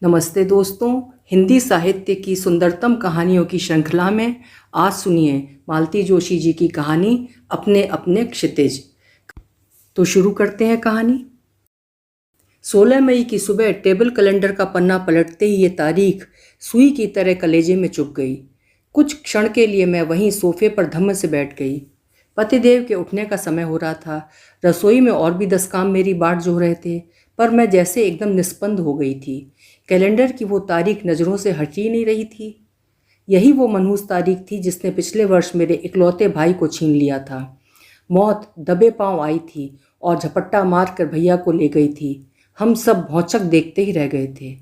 नमस्ते दोस्तों। हिंदी साहित्य की सुंदरतम कहानियों की श्रृंखला में आज सुनिए मालती जोशी जी की कहानी अपने अपने क्षितिज। तो शुरू करते हैं कहानी। 16 मई की सुबह टेबल कैलेंडर का पन्ना पलटते ही ये तारीख सुई की तरह कलेजे में चुभ गई। कुछ क्षण के लिए मैं वहीं सोफे पर धम्म से बैठ गई। पतिदेव के उठने का समय हो रहा था। रसोई में और भी 10 काम मेरी बाट जो रहे थे, पर मैं जैसे एकदम निस्पंद हो गई थी। कैलेंडर की वो तारीख नज़रों से हट ही नहीं रही थी। यही वो मनहूस तारीख थी जिसने पिछले वर्ष मेरे इकलौते भाई को छीन लिया था। मौत दबे पांव आई थी और झपट्टा मार कर भैया को ले गई थी। हम सब भौंचक देखते ही रह गए थे।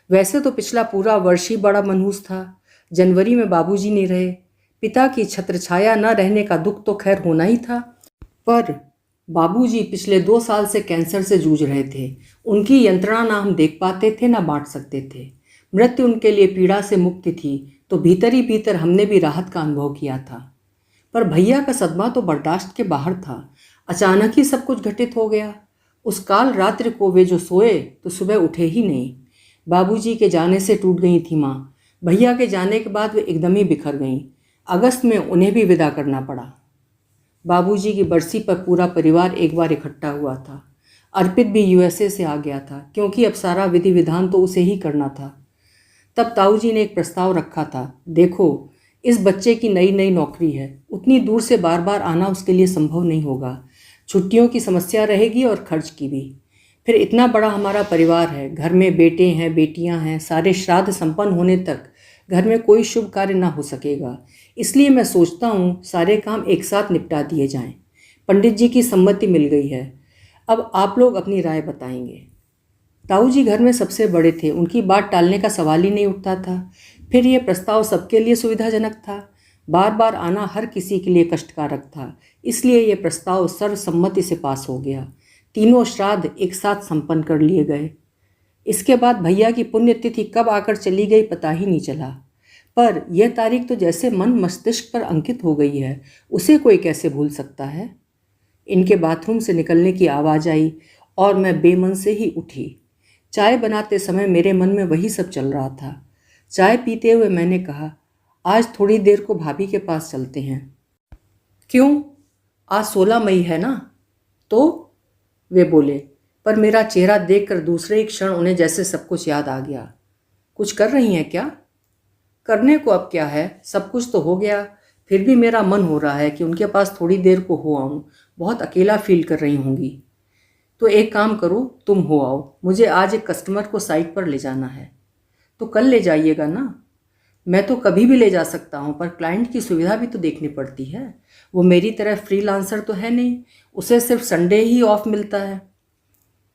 वैसे तो पिछला पूरा वर्ष ही बड़ा मनहूस था। जनवरी में बाबूजी नहीं रहे। पिता की छत्रछाया न रहने का दुख तो खैर होना ही था, पर बाबूजी पिछले 2 साल से कैंसर से जूझ रहे थे। उनकी यंत्रणा ना हम देख पाते थे ना बांट सकते थे। मृत्यु उनके लिए पीड़ा से मुक्ति थी, तो भीतर ही भीतर हमने भी राहत का अनुभव किया था। पर भैया का सदमा तो बर्दाश्त के बाहर था। अचानक ही सब कुछ घटित हो गया। उस काल रात्रि को वे जो सोए तो सुबह उठे ही नहीं। बाबूजी के जाने से टूट गई थी माँ। भैया के जाने के बाद वे एकदम ही बिखर गईं। अगस्त में उन्हें भी विदा करना पड़ा। बाबूजी की बरसी पर पूरा परिवार एक बार इकट्ठा हुआ था। अर्पित भी यूएसए से आ गया था, क्योंकि अब सारा विधि विधान तो उसे ही करना था। तब ताऊजी ने एक प्रस्ताव रखा था। देखो, इस बच्चे की नई नई नौकरी है, उतनी दूर से बार बार आना उसके लिए संभव नहीं होगा। छुट्टियों की समस्या रहेगी और खर्च की भी। फिर इतना बड़ा हमारा परिवार है, घर में बेटे हैं, बेटियां हैं, सारे श्राद्ध संपन्न होने तक घर में कोई शुभ कार्य ना हो सकेगा। इसलिए मैं सोचता हूँ सारे काम एक साथ निपटा दिए जाएं। पंडित जी की सम्मति मिल गई है। अब आप लोग अपनी राय बताएंगे। ताऊ जी घर में सबसे बड़े थे, उनकी बात टालने का सवाल ही नहीं उठता था। फिर यह प्रस्ताव सबके लिए सुविधाजनक था। बार बार आना हर किसी के लिए कष्टकारक था, इसलिए यह प्रस्ताव सर्वसम्मति से पास हो गया। तीनों श्राद्ध एक साथ संपन्न कर लिए गए। इसके बाद भैया की पुण्यतिथि कब आकर चली गई पता ही नहीं चला। पर यह तारीख तो जैसे मन मस्तिष्क पर अंकित हो गई है, उसे कोई कैसे भूल सकता है। इनके बाथरूम से निकलने की आवाज़ आई और मैं बेमन से ही उठी। चाय बनाते समय मेरे मन में वही सब चल रहा था। चाय पीते हुए मैंने कहा, आज थोड़ी देर को भाभी के पास चलते हैं। क्यों? आज 16 मई है ना? तो वे बोले, पर मेरा चेहरा देखकर दूसरे ही क्षण उन्हें जैसे सब कुछ याद आ गया। कुछ कर रही हैं क्या? करने को अब क्या है, सब कुछ तो हो गया। फिर भी मेरा मन हो रहा है कि उनके पास थोड़ी देर को हो आऊँ। बहुत अकेला फील कर रही होंगी। तो एक काम करो, तुम हो आओ। मुझे आज एक कस्टमर को साइट पर ले जाना है। तो कल ले जाइएगा ना? मैं तो कभी भी ले जा सकता हूँ, पर क्लाइंट की सुविधा भी तो देखनी पड़ती है। वो मेरी तरह फ्रीलांसर तो है नहीं, उसे सिर्फ संडे ही ऑफ मिलता है।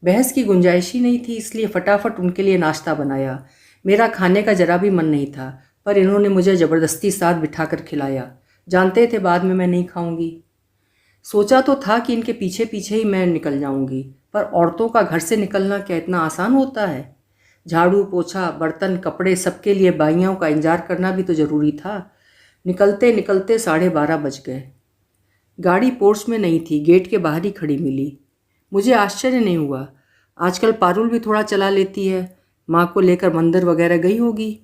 बहस की गुंजाइश ही नहीं थी, इसलिए फटाफट उनके लिए नाश्ता बनाया। मेरा खाने का जरा भी मन नहीं था, पर इन्होंने मुझे ज़बरदस्ती साथ बिठाकर खिलाया। जानते थे बाद में मैं नहीं खाऊंगी। सोचा तो था कि इनके पीछे पीछे ही मैं निकल जाऊंगी, पर औरतों का घर से निकलना क्या इतना आसान होता है? झाड़ू पोछा बर्तन कपड़े सबके लिए बाइयों का इंतजार करना भी तो ज़रूरी था। निकलते निकलते 12:30 बज गए। गाड़ी पोर्च में नहीं थी, गेट के बाहर ही खड़ी मिली। मुझे आश्चर्य नहीं हुआ। आजकल पारुल भी थोड़ा चला लेती है। माँ को लेकर मंदिर वगैरह गई होगी।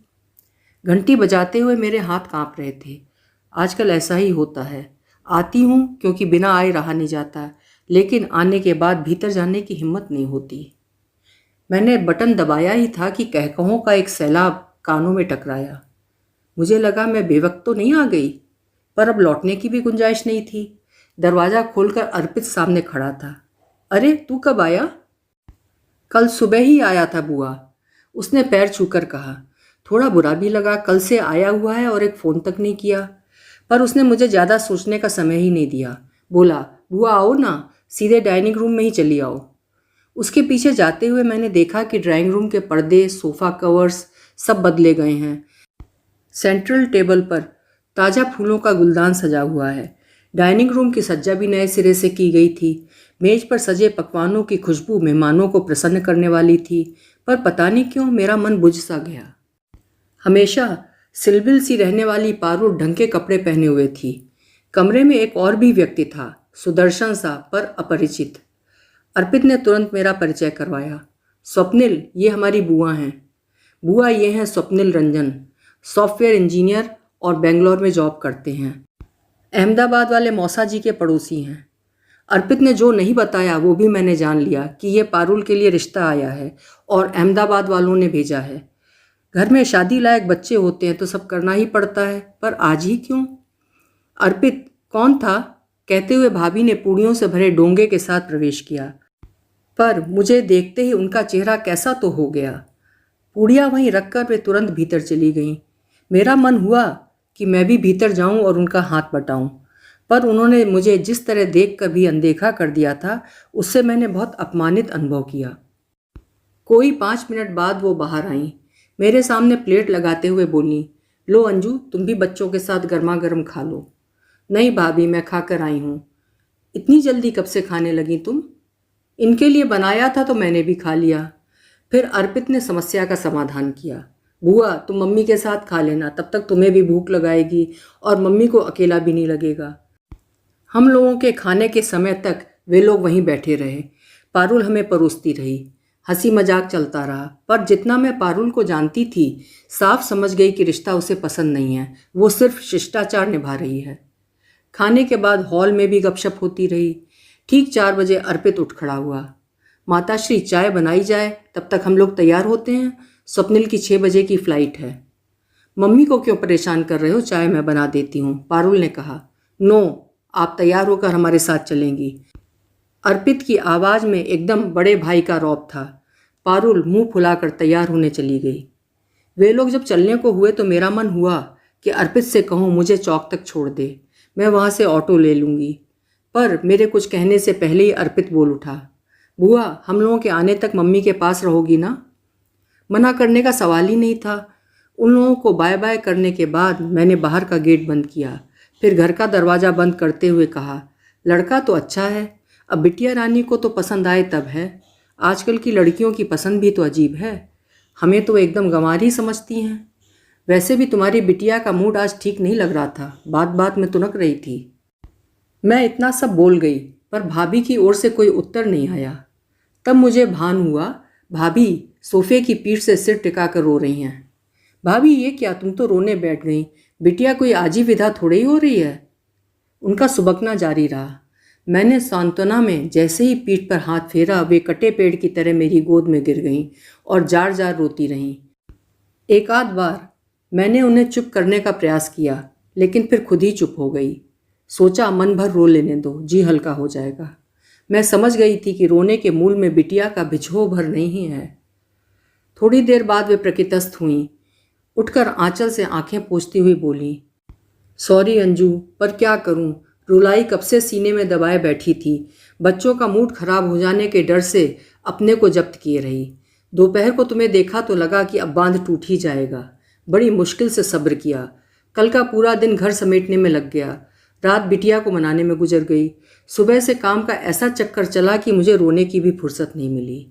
घंटी बजाते हुए मेरे हाथ कांप रहे थे। आजकल ऐसा ही होता है। आती हूँ क्योंकि बिना आए रहा नहीं जाता, लेकिन आने के बाद भीतर जाने की हिम्मत नहीं होती। मैंने बटन दबाया ही था कि कहकहों का एक सैलाब कानों में टकराया। मुझे लगा मैं बेवक्त तो नहीं आ गई, पर अब लौटने की भी गुंजाइश नहीं थी। दरवाज़ा खोलकर अर्पित सामने खड़ा था। अरे तू कब आया? कल सुबह ही आया था बुआ, उसने पैर छूकर कहा। थोड़ा बुरा भी लगा, कल से आया हुआ है और एक फ़ोन तक नहीं किया। पर उसने मुझे ज़्यादा सोचने का समय ही नहीं दिया। बोला, बुआ आओ ना, सीधे डाइनिंग रूम में ही चली आओ। उसके पीछे जाते हुए मैंने देखा कि ड्राइंग रूम के पर्दे सोफ़ा कवर्स सब बदले गए हैं। सेंट्रल टेबल पर ताज़ा फूलों का गुलदान सजा हुआ है। डाइनिंग रूम की सज्जा भी नए सिरे से की गई थी। मेज पर सजे पकवानों की खुशबू मेहमानों को प्रसन्न करने वाली थी, पर पता नहीं क्यों मेरा मन बुझ सा गया। हमेशा सिलबिल सी रहने वाली पारुल ढंग के कपड़े पहने हुए थी। कमरे में एक और भी व्यक्ति था, सुदर्शन सा पर अपरिचित। अर्पित ने तुरंत मेरा परिचय करवाया। स्वप्निल, ये हमारी बुआ हैं। बुआ ये हैं स्वप्निल रंजन, सॉफ्टवेयर इंजीनियर और बेंगलोर में जॉब करते हैं। अहमदाबाद वाले मौसा जी के पड़ोसी हैं। अर्पित ने जो नहीं बताया वो भी मैंने जान लिया कि ये पारुल के लिए रिश्ता आया है और अहमदाबाद वालों ने भेजा है। घर में शादी लायक बच्चे होते हैं तो सब करना ही पड़ता है, पर आज ही क्यों? अर्पित कौन था? कहते हुए भाभी ने पूड़ियों से भरे डोंगे के साथ प्रवेश किया, पर मुझे देखते ही उनका चेहरा कैसा तो हो गया। पूड़ियाँ वहीं रखकर वे तुरंत भीतर चली गईं। मेरा मन हुआ कि मैं भी भीतर जाऊं और उनका हाथ बटाऊं, पर उन्होंने मुझे जिस तरह देखकर भी अनदेखा कर दिया था उससे मैंने बहुत अपमानित अनुभव किया। कोई 5 मिनट बाद वो बाहर आईं। मेरे सामने प्लेट लगाते हुए बोली, लो अंजू, तुम भी बच्चों के साथ गर्मा गर्म खा लो। नहीं भाभी, मैं खाकर आई हूँ। इतनी जल्दी कब से खाने लगी तुम? इनके लिए बनाया था तो मैंने भी खा लिया। फिर अर्पित ने समस्या का समाधान किया, बुआ तुम मम्मी के साथ खा लेना, तब तक तुम्हें भी भूख लगाएगी और मम्मी को अकेला भी नहीं लगेगा। हम लोगों के खाने के समय तक वे लोग वहीं बैठे रहे। पारुल हमें परोसती रही, हंसी मजाक चलता रहा, पर जितना मैं पारुल को जानती थी साफ समझ गई कि रिश्ता उसे पसंद नहीं है, वो सिर्फ शिष्टाचार निभा रही है। खाने के बाद हॉल में भी गपशप होती रही। ठीक 4 बजे अर्पित उठ खड़ा हुआ, माताश्री चाय बनाई जाए, तब तक हम लोग तैयार होते हैं, स्वप्निल की 6 बजे की फ़्लाइट है। मम्मी को क्यों परेशान कर रहे हो, चाय मैं बना देती हूँ, पारुल ने कहा। नो, आप तैयार होकर हमारे साथ चलेंगी। अर्पित की आवाज़ में एकदम बड़े भाई का रौब था। पारुल मुंह फुलाकर तैयार होने चली गई। वे लोग जब चलने को हुए तो मेरा मन हुआ कि अर्पित से कहूँ मुझे चौक तक छोड़ दे, मैं वहाँ से ऑटो ले लूँगी, पर मेरे कुछ कहने से पहले ही अर्पित बोल उठा, बुआ हम लोगों के आने तक मम्मी के पास रहोगी ना? मना करने का सवाल ही नहीं था। उन लोगों को बाय बाय करने के बाद मैंने बाहर का गेट बंद किया, फिर घर का दरवाज़ा बंद करते हुए कहा, लड़का तो अच्छा है, अब बिटिया रानी को तो पसंद आए तब है। आजकल की लड़कियों की पसंद भी तो अजीब है, हमें तो एकदम गंवार ही समझती हैं। वैसे भी तुम्हारी बिटिया का मूड आज ठीक नहीं लग रहा था, बात बात में तुनक रही थी। मैं इतना सब बोल गई, पर भाभी की ओर से कोई उत्तर नहीं आया। तब मुझे भान हुआ, भाभी सोफे की पीठ से सिर टिका कर रो रही हैं। भाभी ये क्या, तुम तो रोने बैठ गई, बिटिया कोई आजी विधा थोड़ी ही हो रही है। उनका सुबकना जारी रहा। मैंने सांत्वना में जैसे ही पीठ पर हाथ फेरा, वे कटे पेड़ की तरह मेरी गोद में गिर गईं और जार जार रोती रहीं। एक आध बार मैंने उन्हें चुप करने का प्रयास किया, लेकिन फिर खुद ही चुप हो गई। सोचा मन भर रो लेने दो, जी हल्का हो जाएगा। मैं समझ गई थी कि रोने के मूल में बिटिया का बिछोह भर नहीं है। थोड़ी देर बाद वे प्रकृतस्थ हुईं। उठकर आंचल से आंखें पोंछती हुई बोली, सॉरी अंजू, पर क्या करूं, रुलाई कब से सीने में दबाए बैठी थी। बच्चों का मूड खराब हो जाने के डर से अपने को जब्त किए रही। दोपहर को तुम्हें देखा तो लगा कि अब बांध टूट ही जाएगा। बड़ी मुश्किल से सब्र किया। कल का पूरा दिन घर समेटने में लग गया, रात बिटिया को मनाने में गुजर गई। सुबह से काम का ऐसा चक्कर चला कि मुझे रोने की भी फुर्सत नहीं मिली।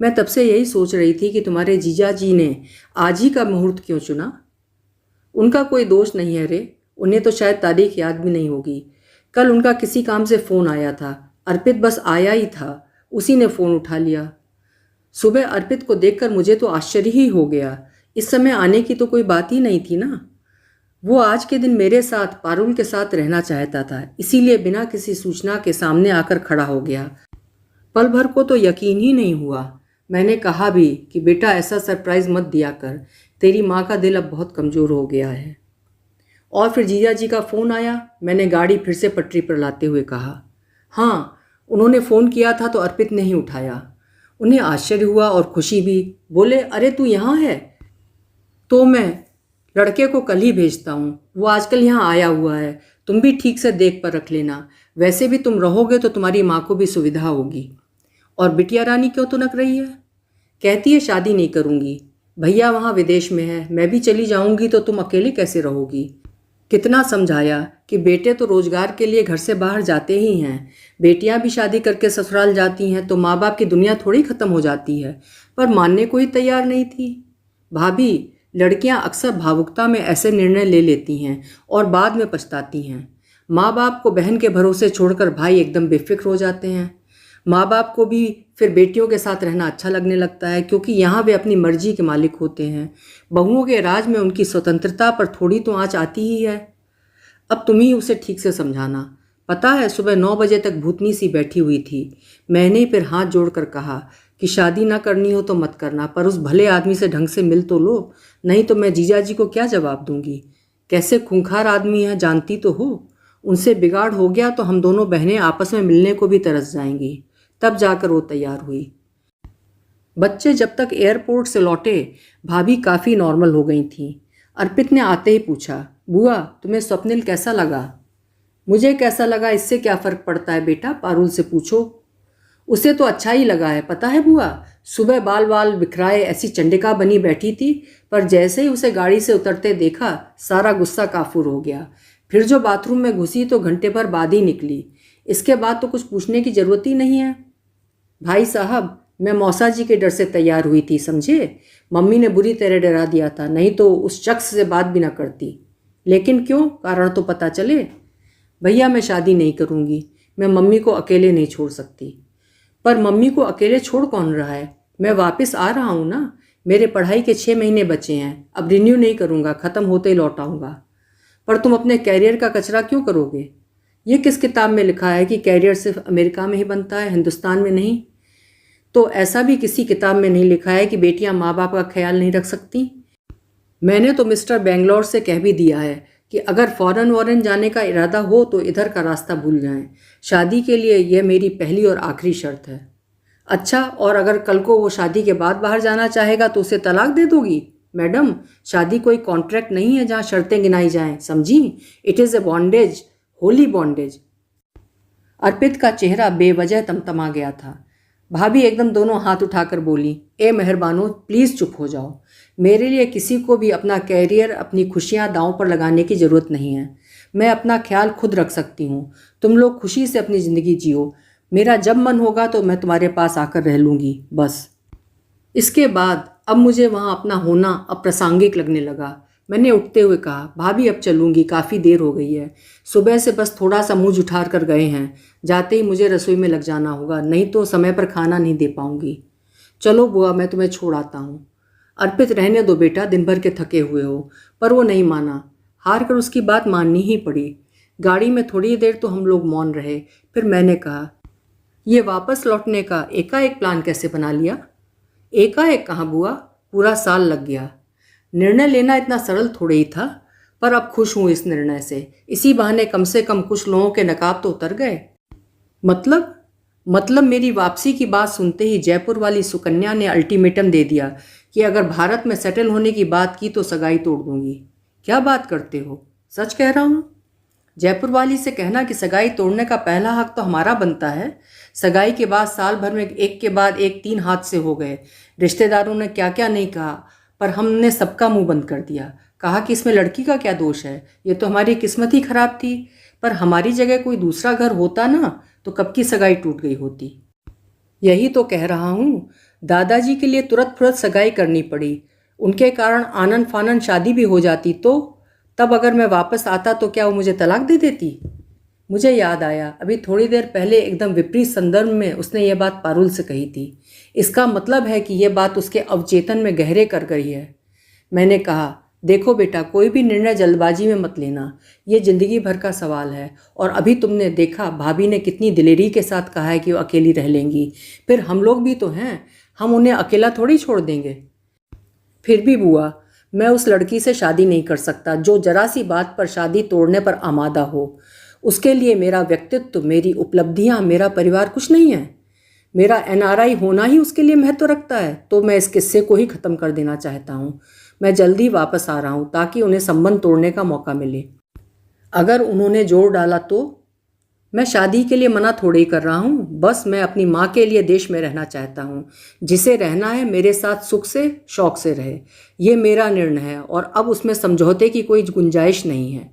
मैं तब से यही सोच रही थी कि तुम्हारे जीजा जी ने आज ही का मुहूर्त क्यों चुना। उनका कोई दोष नहीं है रे, उन्हें तो शायद तारीख याद भी नहीं होगी। कल उनका किसी काम से फ़ोन आया था, अर्पित बस आया ही था, उसी ने फ़ोन उठा लिया। सुबह अर्पित को देखकर मुझे तो आश्चर्य ही हो गया। इस समय आने की तो कोई बात ही नहीं थी ना। वो आज के दिन मेरे साथ, पारुल के साथ रहना चाहता था, इसीलिए बिना किसी सूचना के सामने आकर खड़ा हो गया। पल भर को तो यकीन ही नहीं हुआ। मैंने कहा भी कि बेटा ऐसा सरप्राइज़ मत दिया कर, तेरी माँ का दिल अब बहुत कमज़ोर हो गया है। और फिर जीजा जी का फ़ोन आया। मैंने गाड़ी फिर से पटरी पर लाते हुए कहा, हाँ उन्होंने फ़ोन किया था तो अर्पित ने ही उठाया। उन्हें आश्चर्य हुआ और खुशी भी। बोले, अरे तू यहाँ है? तो मैं लड़के को कल ही भेजता हूँ, वो आजकल यहाँ आया हुआ है, तुम भी ठीक से देख पर रख लेना। वैसे भी तुम रहोगे तो तुम्हारी माँ को भी सुविधा होगी। और बिटिया रानी क्यों तुनक रही है? कहती है शादी नहीं करूँगी। भैया वहाँ विदेश में है, मैं भी चली जाऊँगी तो तुम अकेले कैसे रहोगी। कितना समझाया कि बेटे तो रोजगार के लिए घर से बाहर जाते ही हैं, बेटियां भी शादी करके ससुराल जाती हैं तो माँ बाप की दुनिया थोड़ी ख़त्म हो जाती है, पर मानने को ही तैयार नहीं थी। भाभी, लड़कियां अक्सर भावुकता में ऐसे निर्णय ले लेती हैं और बाद में पछताती हैं। माँ बाप को बहन के भरोसे छोड़कर भाई एकदम बेफिक्र हो जाते हैं। माँ बाप को भी फिर बेटियों के साथ रहना अच्छा लगने लगता है, क्योंकि यहाँ वे अपनी मर्जी के मालिक होते हैं। बहुओं के राज में उनकी स्वतंत्रता पर थोड़ी तो आँच आती ही है। अब तुम ही उसे ठीक से समझाना। पता है, सुबह 9 बजे तक भूतनी सी बैठी हुई थी। मैंने फिर हाथ जोड़कर कहा कि शादी ना करनी हो तो मत करना, पर उस भले आदमी से ढंग से मिल तो लो, नहीं तो मैं जीजा जी को क्या जवाब दूंगी। कैसे खूंखार आदमी है, जानती तो हो। उनसे बिगाड़ हो गया तो हम दोनों बहनें आपस में मिलने को भी तरस जाएंगी। तब जाकर वो तैयार हुई। बच्चे जब तक एयरपोर्ट से लौटे, भाभी काफ़ी नॉर्मल हो गई थीं। अर्पित ने आते ही पूछा, बुआ तुम्हें स्वप्निल कैसा लगा? मुझे कैसा लगा इससे क्या फ़र्क पड़ता है बेटा, पारुल से पूछो। उसे तो अच्छा ही लगा है, पता है बुआ। सुबह बाल बाल बिखराए ऐसी चंडिका बनी बैठी थी, पर जैसे ही उसे गाड़ी से उतरते देखा सारा गुस्सा काफूर हो गया। फिर जो बाथरूम में घुसी तो घंटे भर बाद ही निकली। इसके बाद तो कुछ पूछने की ज़रूरत ही नहीं है। भाई साहब, मैं मौसा जी के डर से तैयार हुई थी, समझे। मम्मी ने बुरी तरह डरा दिया था, नहीं तो उस शख्स से बात भी ना करती। लेकिन क्यों, कारण तो पता चले। भैया मैं शादी नहीं करूँगी, मैं मम्मी को अकेले नहीं छोड़ सकती। पर मम्मी को अकेले छोड़ कौन रहा है, मैं वापस आ रहा हूँ ना। मेरे पढ़ाई के 6 महीने बचे हैं, अब रिन्यू नहीं करूँगा, ख़त्म होते ही लौट आऊँगा। पर तुम अपने कैरियर का कचरा क्यों करोगे? ये किस किताब में लिखा है कि कैरियर सिर्फ अमेरिका में ही बनता है, हिंदुस्तान में नहीं? तो ऐसा भी किसी किताब में नहीं लिखा है कि बेटियां माँ बाप का ख्याल नहीं रख सकती। मैंने तो मिस्टर बेंगलोर से कह भी दिया है कि अगर फॉरेन वॉरेन जाने का इरादा हो तो इधर का रास्ता भूल जाएं। शादी के लिए यह मेरी पहली और आखिरी शर्त है। अच्छा, और अगर कल को वो शादी के बाद बाहर जाना चाहेगा तो उसे तलाक दे दोगी? मैडम, शादी कोई कॉन्ट्रैक्ट नहीं है जहाँ शर्तें गिनाई जाएं, समझी। It is a bondage, holy bondage. Arpit का चेहरा बेवजह तमतमा गया था। भाभी एकदम दोनों हाथ उठाकर बोली, ए मेहरबानो, प्लीज़ चुप हो जाओ। मेरे लिए किसी को भी अपना कैरियर, अपनी खुशियाँ दांव पर लगाने की ज़रूरत नहीं है। मैं अपना ख्याल खुद रख सकती हूँ। तुम लोग खुशी से अपनी ज़िंदगी जियो। मेरा जब मन होगा तो मैं तुम्हारे पास आकर रह लूँगी, बस। इसके बाद अब मुझे वहाँ अपना होना अप्रासंगिक लगने लगा। मैंने उठते हुए कहा, भाभी अब चलूँगी, काफ़ी देर हो गई है। सुबह से बस थोड़ा सा मुँह जुठार कर गए हैं। जाते ही मुझे रसोई में लग जाना होगा, नहीं तो समय पर खाना नहीं दे पाऊँगी। चलो बुआ, मैं तुम्हें छोड़ आता हूँ। अर्पित, रहने दो बेटा, दिन भर के थके हुए हो। पर वो नहीं माना। हार कर उसकी बात माननी ही पड़ी। गाड़ी में थोड़ी देर तो हम लोग मौन रहे। फिर मैंने कहा, ये वापस लौटने का एकाएक प्लान कैसे बना लिया? एकाएक कहाँ बुआ, पूरा साल लग गया। निर्णय लेना इतना सरल थोड़े ही था, पर अब खुश हूँ इस निर्णय से। इसी बहाने कम से कम कुछ लोगों के नकाब तो उतर गए। मतलब मेरी वापसी की बात सुनते ही जयपुर वाली सुकन्या ने अल्टीमेटम दे दिया कि अगर भारत में सेटल होने की बात की तो सगाई तोड़ दूंगी। क्या बात करते हो, सच कह रहा हूँ। जयपुर वाली से कहना कि सगाई तोड़ने का पहला हक तो हमारा बनता है। सगाई के बाद साल भर में एक के बाद एक 3 हादसे हो गए। रिश्तेदारों ने क्या क्या नहीं कहा, पर हमने सबका मुंह बंद कर दिया। कहा कि इसमें लड़की का क्या दोष है, ये तो हमारी किस्मत ही खराब थी। पर हमारी जगह कोई दूसरा घर होता ना तो कब की सगाई टूट गई होती। यही तो कह रहा हूँ, दादाजी के लिए तुरंत फुरत सगाई करनी पड़ी। उनके कारण आनन फानन शादी भी हो जाती तो तब अगर मैं वापस आता तो क्या वो मुझे तलाक दे देती? मुझे याद आया, अभी थोड़ी देर पहले एकदम विपरीत संदर्भ में उसने ये बात पारुल से कही थी। इसका मतलब है कि यह बात उसके अवचेतन में गहरे कर गई है। मैंने कहा, देखो बेटा, कोई भी निर्णय जल्दबाजी में मत लेना। ये जिंदगी भर का सवाल है। और अभी तुमने देखा भाभी ने कितनी दिलेरी के साथ कहा है कि वो अकेली रह लेंगी। फिर हम लोग भी तो हैं, हम उन्हें अकेला थोड़ी छोड़ देंगे। फिर भी बुआ, मैं उस लड़की से शादी नहीं कर सकता जो जरा सी बात पर शादी तोड़ने पर आमादा हो। उसके लिए मेरा व्यक्तित्व, मेरी उपलब्धियां, मेरा परिवार कुछ नहीं है। मेरा NRI होना ही उसके लिए महत्व रखता है। तो मैं इस किस्से को ही ख़त्म कर देना चाहता हूँ। मैं जल्दी वापस आ रहा हूँ ताकि उन्हें संबंध तोड़ने का मौका मिले। अगर उन्होंने जोर डाला तो? मैं शादी के लिए मना थोड़ी कर रहा हूँ, बस मैं अपनी माँ के लिए देश में रहना चाहता हूँ। जिसे रहना है मेरे साथ सुख से शौक से रहे। ये मेरा निर्णय है और अब उसमें समझौते की कोई गुंजाइश नहीं है।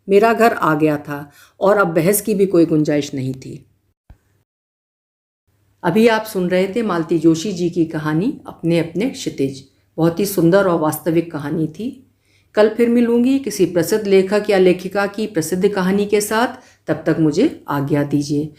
मेरा घर आ गया था और अब बहस की भी कोई गुंजाइश नहीं थी। अभी आप सुन रहे थे मालती जोशी जी की कहानी अपने अपने क्षितिज। बहुत ही सुंदर और वास्तविक कहानी थी। कल फिर मिलूंगी किसी प्रसिद्ध लेखक या लेखिका की प्रसिद्ध कहानी के साथ। तब तक मुझे आज्ञा दीजिए।